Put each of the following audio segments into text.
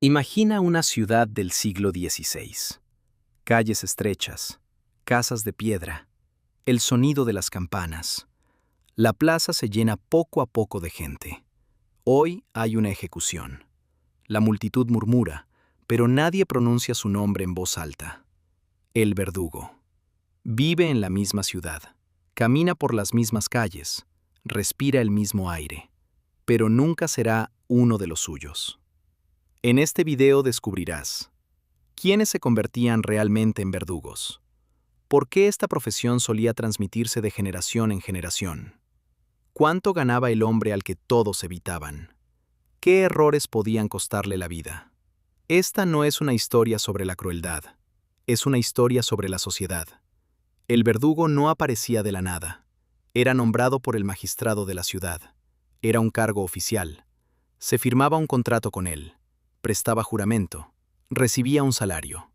Imagina una ciudad del siglo XVI. Calles estrechas, casas de piedra, el sonido de las campanas. La plaza se llena poco a poco de gente. Hoy hay una ejecución. La multitud murmura, pero nadie pronuncia su nombre en voz alta. El verdugo. Vive en la misma ciudad, camina por las mismas calles, respira el mismo aire, pero nunca será uno de los suyos. En este video descubrirás quiénes se convertían realmente en verdugos, por qué esta profesión solía transmitirse de generación en generación, cuánto ganaba el hombre al que todos evitaban, qué errores podían costarle la vida. Esta no es una historia sobre la crueldad, es una historia sobre la sociedad. El verdugo no aparecía de la nada, era nombrado por el magistrado de la ciudad, era un cargo oficial, se firmaba un contrato con él, prestaba juramento, recibía un salario.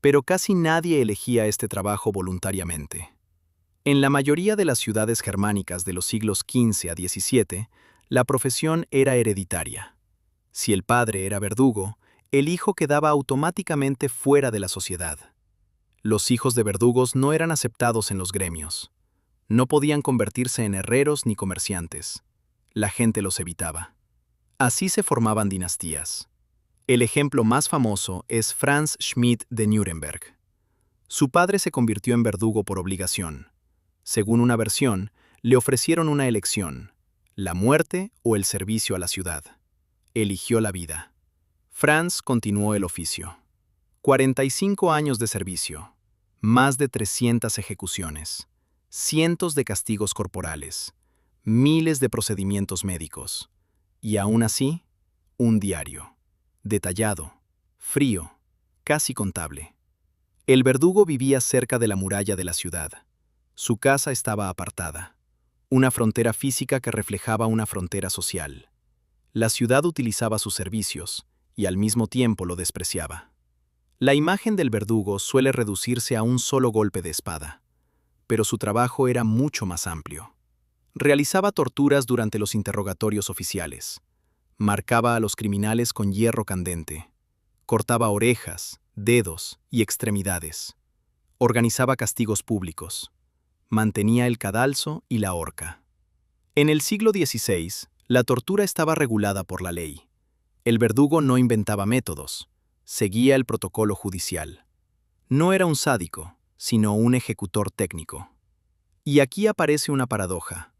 Pero casi nadie elegía este trabajo voluntariamente. En la mayoría de las ciudades germánicas de los siglos XV a XVII, la profesión era hereditaria. Si el padre era verdugo, el hijo quedaba automáticamente fuera de la sociedad. Los hijos de verdugos no eran aceptados en los gremios. No podían convertirse en herreros ni comerciantes. La gente los evitaba. Así se formaban dinastías. El ejemplo más famoso es Franz Schmidt de Nuremberg. Su padre se convirtió en verdugo por obligación. Según una versión, le ofrecieron una elección: la muerte o el servicio a la ciudad. Eligió la vida. Franz continuó el oficio. 45 años de servicio, más de 300 ejecuciones, cientos de castigos corporales, miles de procedimientos médicos. Y aún así, un diario. Detallado, frío, casi contable. El verdugo vivía cerca de la muralla de la ciudad. Su casa estaba apartada, una frontera física que reflejaba una frontera social. La ciudad utilizaba sus servicios y al mismo tiempo lo despreciaba. La imagen del verdugo suele reducirse a un solo golpe de espada, pero su trabajo era mucho más amplio. Realizaba torturas durante los interrogatorios oficiales. Marcaba a los criminales con hierro candente, cortaba orejas, dedos y extremidades, organizaba castigos públicos, mantenía el cadalso y la horca. En el siglo XVI, la tortura estaba regulada por la ley. El verdugo no inventaba métodos, seguía el protocolo judicial. No era un sádico, sino un ejecutor técnico. Y aquí aparece una paradoja.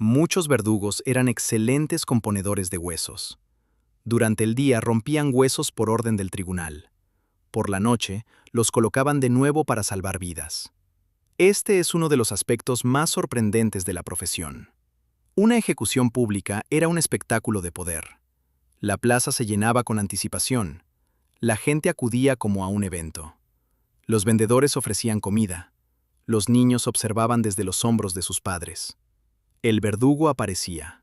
Muchos verdugos eran excelentes componedores de huesos. Durante el día rompían huesos por orden del tribunal. Por la noche, los colocaban de nuevo para salvar vidas. Este es uno de los aspectos más sorprendentes de la profesión. Una ejecución pública era un espectáculo de poder. La plaza se llenaba con anticipación. La gente acudía como a un evento. Los vendedores ofrecían comida. Los niños observaban desde los hombros de sus padres. El verdugo aparecía,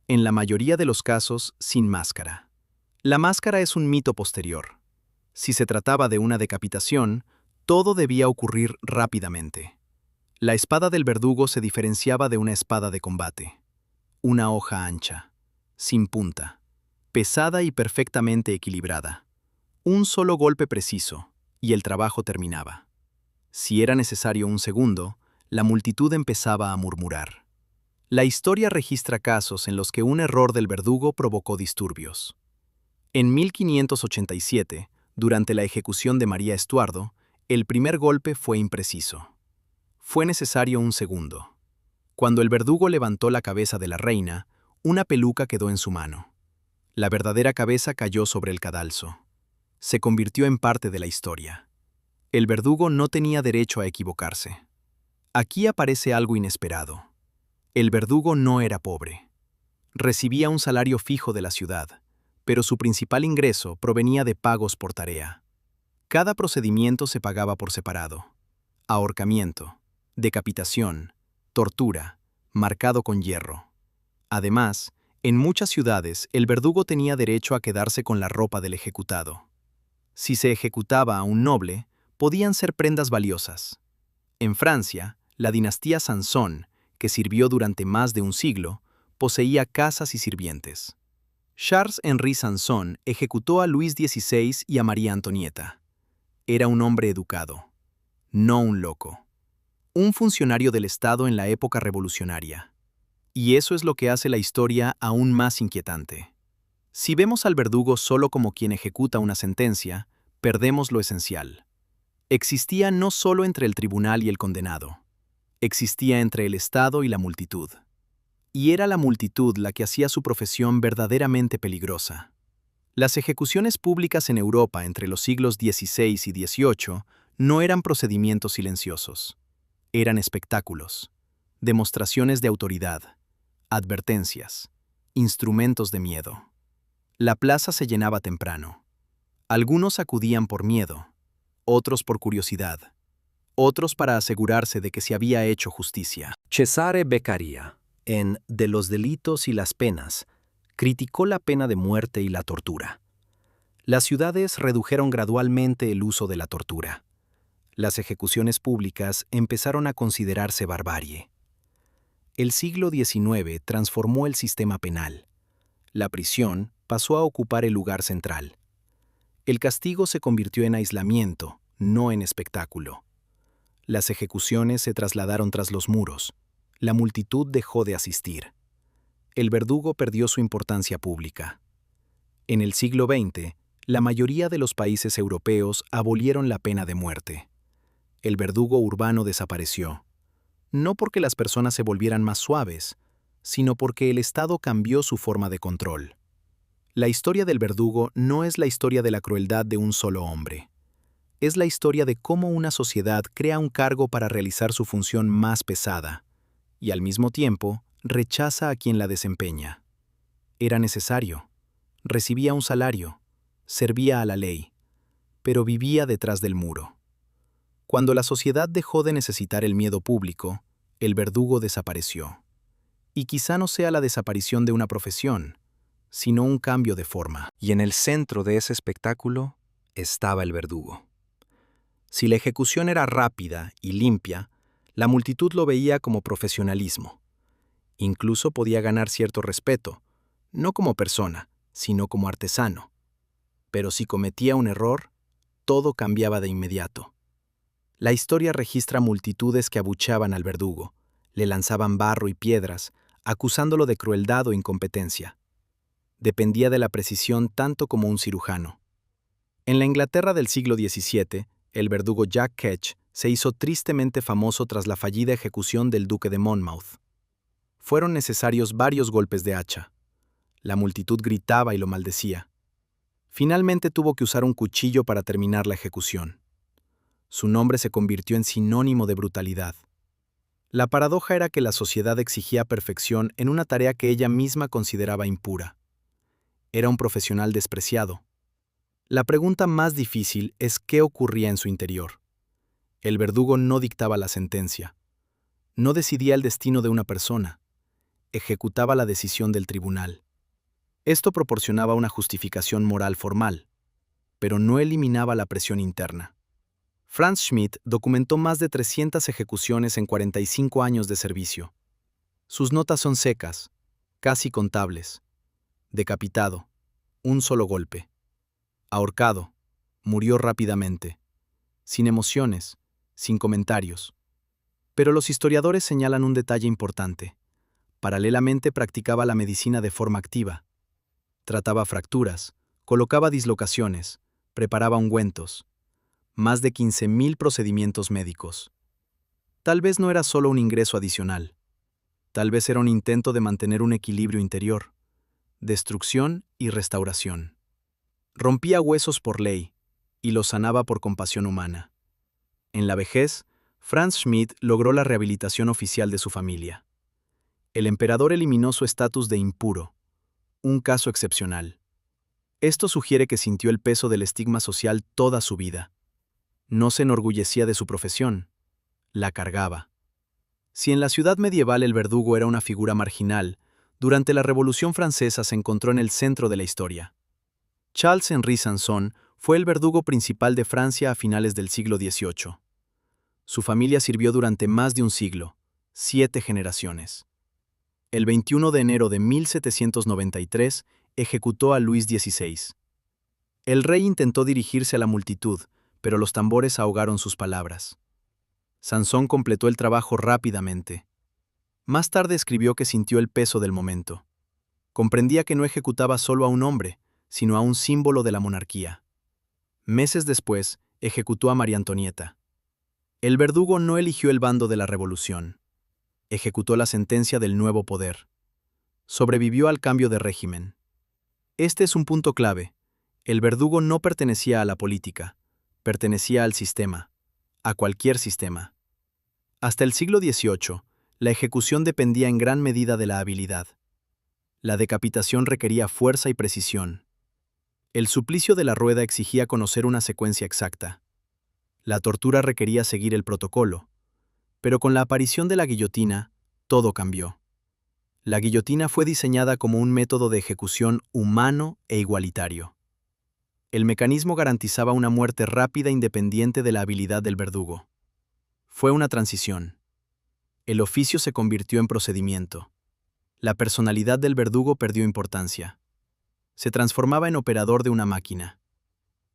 en la mayoría de los casos, sin máscara. La máscara es un mito posterior. Si se trataba de una decapitación, todo debía ocurrir rápidamente. La espada del verdugo se diferenciaba de una espada de combate. Una hoja ancha, sin punta, pesada y perfectamente equilibrada. Un solo golpe preciso, y el trabajo terminaba. Si era necesario un segundo, la multitud empezaba a murmurar. La historia registra casos en los que un error del verdugo provocó disturbios. En 1587, durante la ejecución de María Estuardo, el primer golpe fue impreciso. Fue necesario un segundo. Cuando el verdugo levantó la cabeza de la reina, una peluca quedó en su mano. La verdadera cabeza cayó sobre el cadalso. Se convirtió en parte de la historia. El verdugo no tenía derecho a equivocarse. Aquí aparece algo inesperado. El verdugo no era pobre. Recibía un salario fijo de la ciudad, pero su principal ingreso provenía de pagos por tarea. Cada procedimiento se pagaba por separado. Ahorcamiento, decapitación, tortura, marcado con hierro. Además, en muchas ciudades el verdugo tenía derecho a quedarse con la ropa del ejecutado. Si se ejecutaba a un noble, podían ser prendas valiosas. En Francia, la dinastía Sansón, que sirvió durante más de un siglo, poseía casas y sirvientes. Charles-Henri Sanson ejecutó a Luis XVI y a María Antonieta. Era un hombre educado, no un loco. Un funcionario del Estado en la época revolucionaria. Y eso es lo que hace la historia aún más inquietante. Si vemos al verdugo solo como quien ejecuta una sentencia, perdemos lo esencial. Existía no solo entre el tribunal y el condenado, existía entre el Estado y la multitud. Y era la multitud la que hacía su profesión verdaderamente peligrosa. Las ejecuciones públicas en Europa entre los siglos XVI y XVIII no eran procedimientos silenciosos. Eran espectáculos, demostraciones de autoridad, advertencias, instrumentos de miedo. La plaza se llenaba temprano. Algunos acudían por miedo, otros por curiosidad, otros para asegurarse de que se había hecho justicia. Cesare Beccaria, en De los delitos y las penas, criticó la pena de muerte y la tortura. Las ciudades redujeron gradualmente el uso de la tortura. Las ejecuciones públicas empezaron a considerarse barbarie. El siglo XIX transformó el sistema penal. La prisión pasó a ocupar el lugar central. El castigo se convirtió en aislamiento, no en espectáculo. Las ejecuciones se trasladaron tras los muros. La multitud dejó de asistir. El verdugo perdió su importancia pública. En el siglo XX, la mayoría de los países europeos abolieron la pena de muerte. El verdugo urbano desapareció. No porque las personas se volvieran más suaves, sino porque el Estado cambió su forma de control. La historia del verdugo no es la historia de la crueldad de un solo hombre. Es la historia de cómo una sociedad crea un cargo para realizar su función más pesada, y al mismo tiempo rechaza a quien la desempeña. Era necesario. Recibía un salario. Servía a la ley. Pero vivía detrás del muro. Cuando la sociedad dejó de necesitar el miedo público, el verdugo desapareció. Y quizá no sea la desaparición de una profesión, sino un cambio de forma. Y en el centro de ese espectáculo estaba el verdugo. Si la ejecución era rápida y limpia, la multitud lo veía como profesionalismo. Incluso podía ganar cierto respeto, no como persona, sino como artesano. Pero si cometía un error, todo cambiaba de inmediato. La historia registra multitudes que abucheaban al verdugo, le lanzaban barro y piedras, acusándolo de crueldad o incompetencia. Dependía de la precisión tanto como un cirujano. En la Inglaterra del siglo XVII, el verdugo Jack Ketch se hizo tristemente famoso tras la fallida ejecución del duque de Monmouth. Fueron necesarios varios golpes de hacha. La multitud gritaba y lo maldecía. Finalmente tuvo que usar un cuchillo para terminar la ejecución. Su nombre se convirtió en sinónimo de brutalidad. La paradoja era que la sociedad exigía perfección en una tarea que ella misma consideraba impura. Era un profesional despreciado. La pregunta más difícil es qué ocurría en su interior. El verdugo no dictaba la sentencia. No decidía el destino de una persona. Ejecutaba la decisión del tribunal. Esto proporcionaba una justificación moral formal, pero no eliminaba la presión interna. Franz Schmidt documentó más de 300 ejecuciones en 45 años de servicio. Sus notas son secas, casi contables. Decapitado, un solo golpe. Ahorcado, murió rápidamente. Sin emociones, sin comentarios. Pero los historiadores señalan un detalle importante. Paralelamente practicaba la medicina de forma activa. Trataba fracturas, colocaba dislocaciones, preparaba ungüentos. Más de 15.000 procedimientos médicos. Tal vez no era solo un ingreso adicional. Tal vez era un intento de mantener un equilibrio interior. Destrucción y restauración. Rompía huesos por ley y los sanaba por compasión humana. En la vejez, Franz Schmidt logró la rehabilitación oficial de su familia. El emperador eliminó su estatus de impuro, un caso excepcional. Esto sugiere que sintió el peso del estigma social toda su vida. No se enorgullecía de su profesión, la cargaba. Si en la ciudad medieval el verdugo era una figura marginal, durante la Revolución Francesa se encontró en el centro de la historia. Charles-Henri Sanson fue el verdugo principal de Francia a finales del siglo XVIII. Su familia sirvió durante más de un siglo, 7 generaciones. El 21 de enero de 1793, ejecutó a Luis XVI. El rey intentó dirigirse a la multitud, pero los tambores ahogaron sus palabras. Sansón completó el trabajo rápidamente. Más tarde escribió que sintió el peso del momento. Comprendía que no ejecutaba solo a un hombre, sino a un símbolo de la monarquía. Meses después, ejecutó a María Antonieta. El verdugo no eligió el bando de la revolución. Ejecutó la sentencia del nuevo poder. Sobrevivió al cambio de régimen. Este es un punto clave. El verdugo no pertenecía a la política, pertenecía al sistema, a cualquier sistema. Hasta el siglo XVIII, la ejecución dependía en gran medida de la habilidad. La decapitación requería fuerza y precisión. El suplicio de la rueda exigía conocer una secuencia exacta. La tortura requería seguir el protocolo. Pero con la aparición de la guillotina, todo cambió. La guillotina fue diseñada como un método de ejecución humano e igualitario. El mecanismo garantizaba una muerte rápida independiente de la habilidad del verdugo. Fue una transición. El oficio se convirtió en procedimiento. La personalidad del verdugo perdió importancia. Se transformaba en operador de una máquina.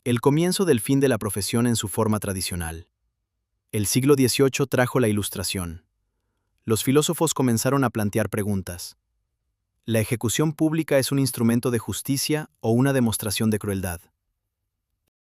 El comienzo del fin de la profesión en su forma tradicional. El siglo XVIII trajo la Ilustración. Los filósofos comenzaron a plantear preguntas. ¿La ejecución pública es un instrumento de justicia o una demostración de crueldad?